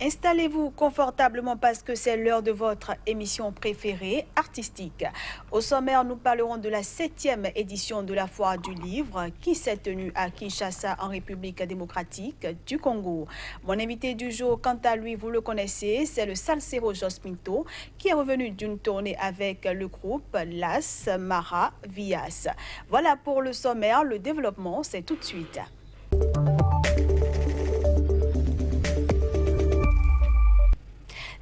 Installez-vous confortablement parce que c'est l'heure de votre émission préférée, artistique. Au sommaire, nous parlerons de la 7e édition de la Foire du Livre qui s'est tenue à Kinshasa en République démocratique du Congo. Mon invité du jour, quant à lui, vous le connaissez, c'est le salsero Jos Pinto qui est revenu d'une tournée avec le groupe Las Maravillas. Voilà pour le sommaire, le développement, c'est tout de suite.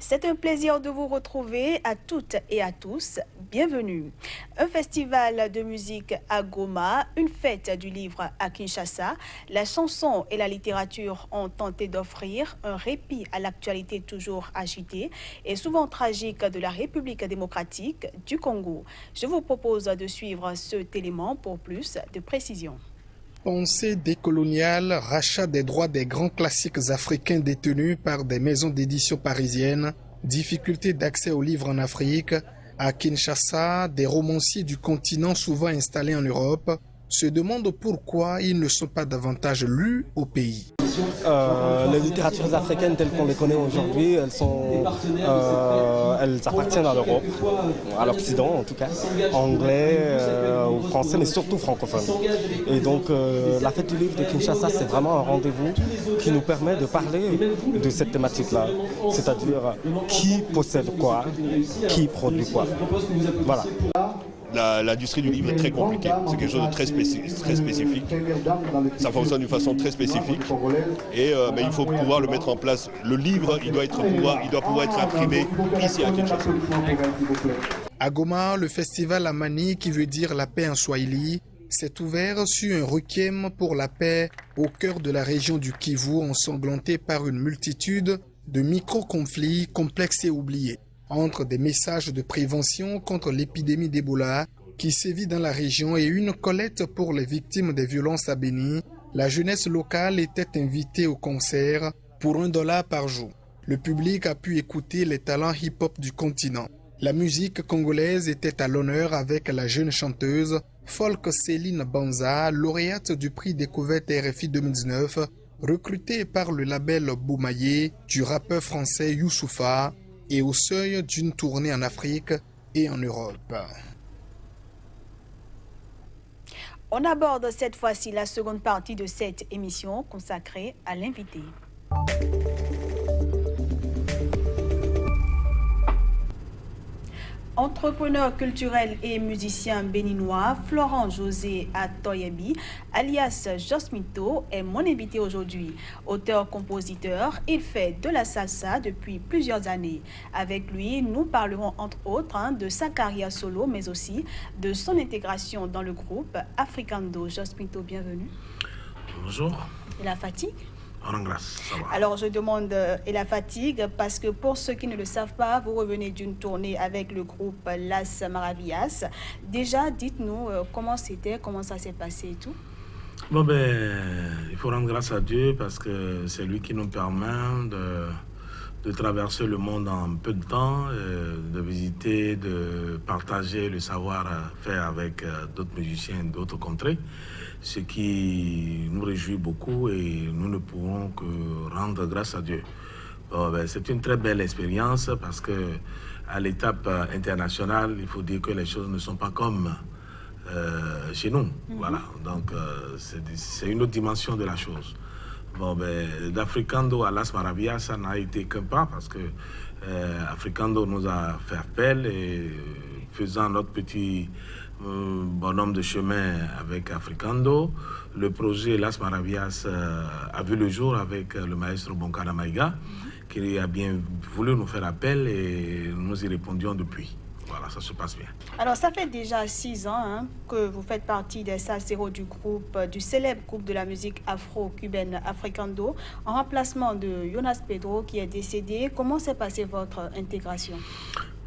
C'est un plaisir de vous retrouver à toutes et à tous. Bienvenue. Un festival de musique à Goma, une fête du livre à Kinshasa. La chanson et la littérature ont tenté d'offrir un répit à l'actualité toujours agitée et souvent tragique de la République démocratique du Congo. Je vous propose de suivre cet élément pour plus de précision. Pensée décoloniale, rachat des droits des grands classiques africains détenus par des maisons d'édition parisiennes, difficulté d'accès aux livres en Afrique, à Kinshasa, des romanciers du continent souvent installés en Europe se demandent pourquoi ils ne sont pas davantage lus au pays. Les littératures africaines telles qu'on les connaît aujourd'hui, elles appartiennent à l'Europe, à l'Occident en tout cas, anglais ou français, mais surtout francophone. Et donc la fête du livre de Kinshasa, c'est vraiment un rendez-vous qui nous permet de parler de cette thématique-là, c'est-à-dire qui possède quoi, qui produit quoi. Voilà. L'industrie du livre est très compliquée, c'est quelque chose de très spécifique, ça fonctionne d'une façon très spécifique et mais il faut pouvoir le mettre en place. Le livre, il doit pouvoir être imprimé ici à Kinshasa. À Goma, le festival Amani, qui veut dire la paix en Swahili, s'est ouvert sur un requiem pour la paix au cœur de la région du Kivu, ensanglantée par une multitude de micro-conflits complexes et oubliés. Entre des messages de prévention contre l'épidémie d'Ebola qui sévit dans la région et une collecte pour les victimes des violences à Béni, la jeunesse locale était invitée au concert pour $1 par jour. Le public a pu écouter les talents hip-hop du continent. La musique congolaise était à l'honneur avec la jeune chanteuse folk Céline Banza, lauréate du prix Découverte RFI 2019, recrutée par le label Boumaye du rappeur français Youssoupha, et au seuil d'une tournée en Afrique et en Europe. On aborde cette fois-ci la seconde partie de cette émission consacrée à l'invité. Entrepreneur culturel et musicien béninois, Florent José Atoyebi, alias Jos Pinto, est mon invité aujourd'hui. Auteur-compositeur, il fait de la salsa depuis plusieurs années. Avec lui, nous parlerons entre autres de sa carrière solo, mais aussi de son intégration dans le groupe Africando. Jos Pinto, bienvenue. Bonjour. Et la fatigue? Grâce, ça va. Alors je demande et la fatigue parce que pour ceux qui ne le savent pas, vous revenez d'une tournée avec le groupe Las Maravillas. Déjà, dites-nous comment c'était, comment ça s'est passé et tout. Bon il faut rendre grâce à Dieu parce que c'est lui qui nous permet de traverser le monde en peu de temps, de visiter, de partager le savoir-faire avec d'autres musiciens d'autres contrées. Ce qui nous réjouit beaucoup et nous ne pouvons que rendre grâce à Dieu. C'est une très belle expérience parce que à l'étape internationale, il faut dire que les choses ne sont pas comme chez nous. Voilà, donc c'est une autre dimension de la chose. D'Africando à Las Maravillas, ça n'a été qu'un pas parce que Africando nous a fait appel et faisant notre petit bonhomme de chemin avec Africando, le projet Las Maravillas a vu le jour avec le maestro Bonkara Maïga qui a bien voulu nous faire appel et nous y répondions depuis. Voilà, ça se passe bien. Alors, ça fait déjà 6 ans que vous faites partie des salseros du célèbre groupe de la musique afro-cubaine Africando, en remplacement de Jonas Pedro qui est décédé. Comment s'est passée votre intégration?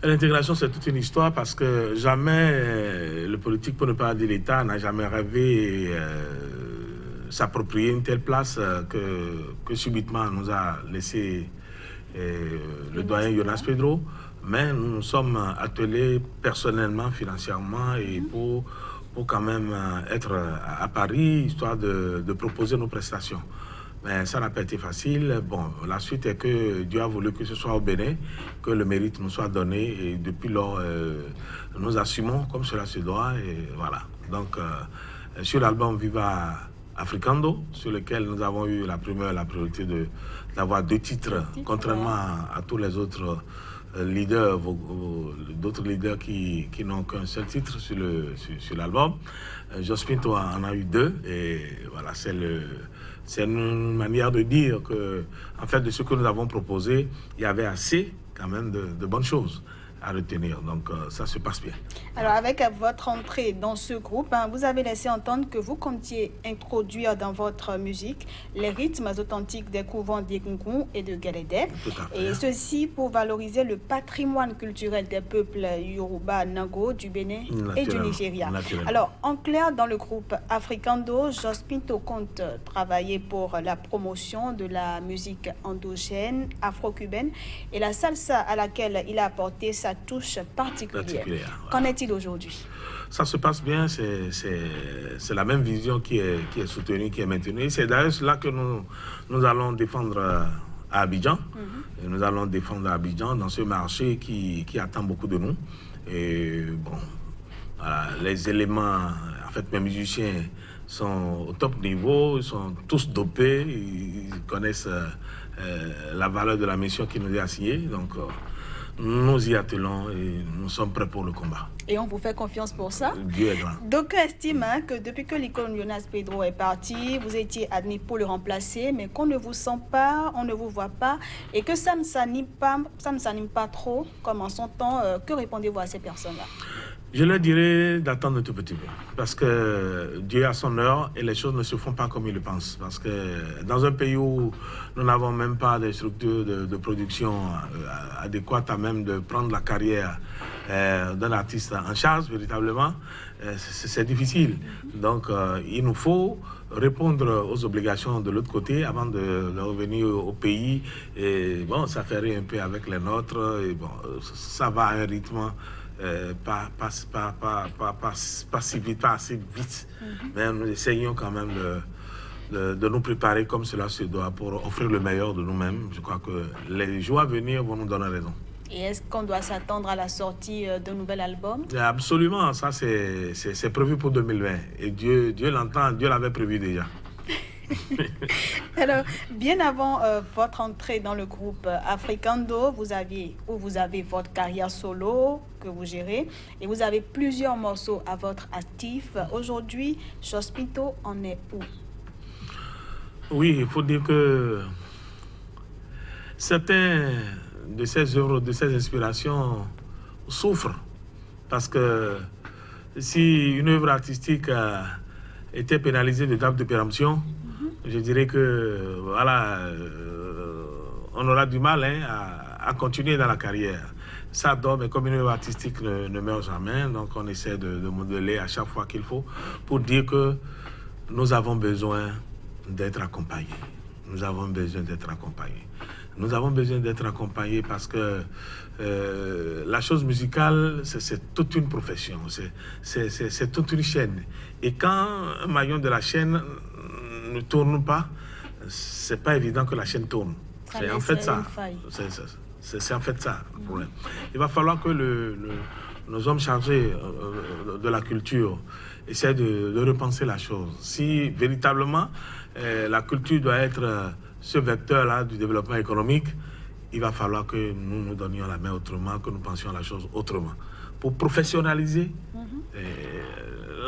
L'intégration, c'est toute une histoire parce que jamais le politique, pour ne pas dire l'État, n'a jamais rêvé s'approprier une telle place que subitement nous a laissé le doyen Jonas Pedro. Mais nous nous sommes attelés personnellement, financièrement et pour pour quand même être à Paris, histoire de proposer nos prestations. Mais ça n'a pas été facile. Bon, la suite est que Dieu a voulu que ce soit au Bénin, que le mérite nous soit donné. Et depuis lors, nous assumons comme cela se doit. Et voilà. Donc, sur l'album Viva Africando, sur lequel nous avons eu la priorité d'avoir 2 titres, contrairement à tous les autres leaders, d'autres leaders qui n'ont qu'un seul titre sur l'album. Jospinto en a eu 2. Et voilà, c'est une manière de dire que, en fait, de ce que nous avons proposé, il y avait assez, quand même, de bonnes choses à retenir. Donc, ça se passe bien. Alors, avec votre entrée dans ce groupe, vous avez laissé entendre que vous comptiez introduire dans votre musique les rythmes authentiques des couvents d'Egungun et de Guélédé. Et ceci pour valoriser le patrimoine culturel des peuples Yoruba, Nango, du Bénin et du Nigeria. Alors, en clair, dans le groupe Africando, Jospinto compte travailler pour la promotion de la musique endogène, afro-cubaine et la salsa à laquelle il a apporté sa touche particulière. Qu'en est-il aujourd'hui? Ça se passe bien, c'est la même vision qui est soutenue, qui est maintenue. C'est d'ailleurs cela que nous allons défendre à Abidjan. Et nous allons défendre à Abidjan dans ce marché qui attend beaucoup de nous. Et bon, voilà, les éléments, en fait, mes musiciens sont au top niveau, ils sont tous dopés, ils connaissent la valeur de la mission qui nous est assignée. Donc, nous y attelons et nous sommes prêts pour le combat. Et on vous fait confiance pour ça? Dieu est grand. Donc, estime que depuis que l'icône Jonas Pedro est parti, vous étiez admis pour le remplacer, mais qu'on ne vous sent pas, on ne vous voit pas, et que ça ne s'anime pas trop, comme en son temps. Que répondez-vous à ces personnes-là? Je leur dirais d'attendre un tout petit peu, parce que Dieu a son heure et les choses ne se font pas comme il le pense. Parce que dans un pays où nous n'avons même pas des structures de production adéquates à même de prendre la carrière d'un artiste en charge, véritablement, c'est difficile. Donc il nous faut répondre aux obligations de l'autre côté avant de revenir au pays. Et bon, ça fait un peu avec les nôtres. Et bon, ça va à un rythme pas si vite, pas assez vite. Mais nous essayons quand même de nous préparer comme cela se doit pour offrir le meilleur de nous-mêmes. Je crois que les jours à venir vont nous donner raison. Et est-ce qu'on doit s'attendre à la sortie d'un nouvel album? Absolument, ça c'est prévu pour 2020. Et Dieu l'entend, Dieu l'avait prévu déjà. Alors, bien avant votre entrée dans le groupe Africando, vous avez votre carrière solo que vous gérez et vous avez plusieurs morceaux à votre actif. Aujourd'hui, Jospinto en est où? Oui, il faut dire que certains de ces œuvres, de ces inspirations souffrent parce que si une œuvre artistique était pénalisée de date de péremption, je dirais que voilà, on aura du mal à continuer dans la carrière. Ça dort, mais comme une œuvre artistique ne meurt jamais, donc on essaie de modeler à chaque fois qu'il faut pour dire que nous avons besoin d'être accompagnés. Nous avons besoin d'être accompagnés. Nous avons besoin d'être accompagnés parce que la chose musicale, c'est toute une profession, c'est toute une chaîne. Et quand un maillon de la chaîne ne tourne pas, c'est pas évident que la chaîne tourne. C'est en fait ça. C'est en fait ça le problème. Il va falloir que nos hommes chargés de la culture essaient de repenser la chose. Si véritablement la culture doit être ce vecteur-là du développement économique, il va falloir que nous nous donnions la main autrement, que nous pensions la chose autrement. Pour professionnaliser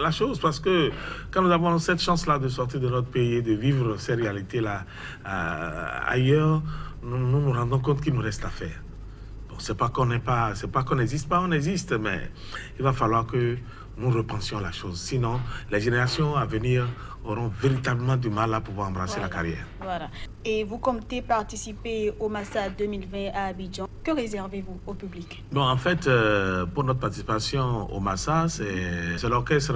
la chose, parce que quand nous avons cette chance-là de sortir de notre pays et de vivre ces réalités-là ailleurs, nous nous rendons compte qu'il nous reste à faire. Bon, c'est pas qu'on n'existe pas, on existe, mais il va falloir que nous repensions la chose. Sinon, les générations à venir auront véritablement du mal à pouvoir embrasser la carrière. Voilà. Et vous comptez participer au Massa 2020 à Abidjan. Que réservez-vous au public? Bon, en fait, pour notre participation au Massa, c'est l'orchestre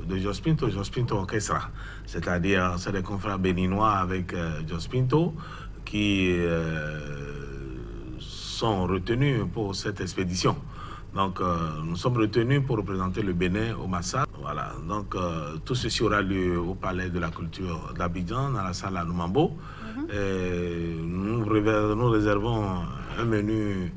de Jospinto Orchestra. C'est-à-dire, c'est des confrères béninois avec Jospinto qui sont retenus pour cette expédition. Donc, nous sommes retenus pour représenter le Bénin au Massat. Voilà. Donc, tout ceci aura lieu au Palais de la Culture d'Abidjan, dans la salle à Noumambo. Nous réservons un menu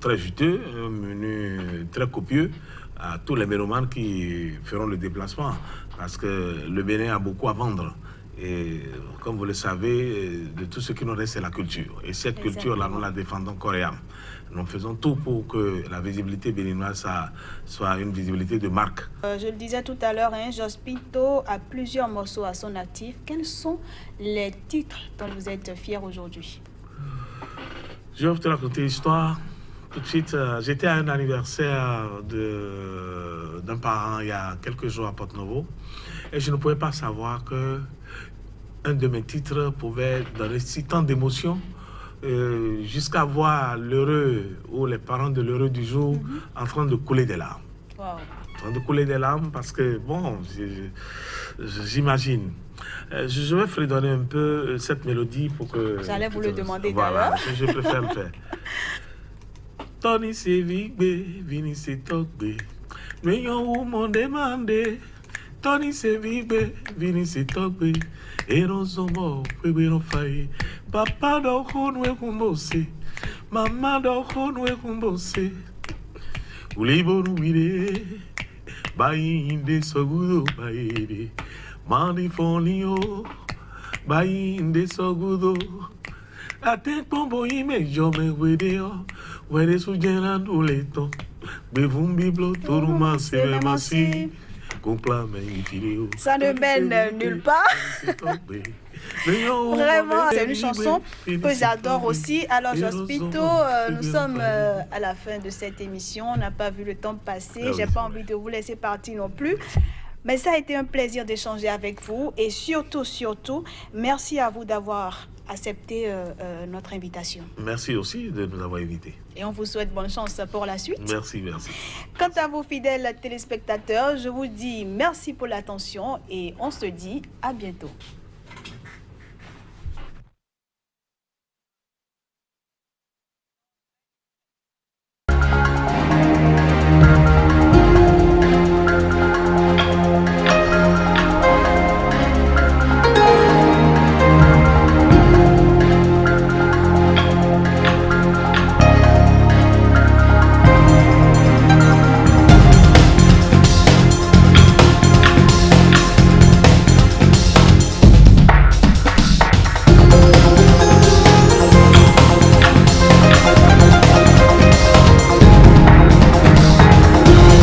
très juteux, un menu très copieux à tous les mélomanes qui feront le déplacement. Parce que le Bénin a beaucoup à vendre. Et comme vous le savez, de tout ce qui nous reste, c'est la culture. Et cette culture-là, nous la défendons corps et âme. Nous faisons tout pour que la visibilité béninoise soit une visibilité de marque. Je le disais tout à l'heure, Jos Pinto a plusieurs morceaux à son actif. Quels sont les titres dont vous êtes fiers aujourd'hui? Je vais te raconter l'histoire. Tout de suite, j'étais à un anniversaire d'un parent il y a quelques jours à Porto-Novo. Et je ne pouvais pas savoir que un de mes titres pouvait donner si tant d'émotions jusqu'à voir l'heureux ou les parents de l'heureux du jour en train de couler des larmes. Wow. En train de couler des larmes parce que, bon, j'imagine. Je vais fredonner un peu cette mélodie pour que... J'allais vous le demander voilà, d'ailleurs. je préfère le faire. Tony c'est vigbe, vini c'est togbe. Mais yon m'ont demandé. Tony c'est vigbe, vini c'est togbe. Et non sommes bébé non faille. Papa d'ocho nous kumbose. Maman d'ocho nous kumbose. Ulibo nous vide. Bayi inde sogudo bayi. Mani fonio. Bayi inde sogudo. Ate pombo ime jome wedeo. Wede sujena duleto. Bevum biblo toruma seve masi. Ça ne mène nulle part. Vraiment, c'est une chanson que j'adore aussi. Alors, Jos Pinto, nous sommes à la fin de cette émission. On n'a pas vu le temps passer. J'ai pas envie de vous laisser partir non plus. Mais ça a été un plaisir d'échanger avec vous. Et surtout, merci à vous d'avoir accepté notre invitation. Merci aussi de nous avoir invités. Et on vous souhaite bonne chance pour la suite. Merci, merci. Quant à vous, fidèles téléspectateurs, je vous dis merci pour l'attention et on se dit à bientôt.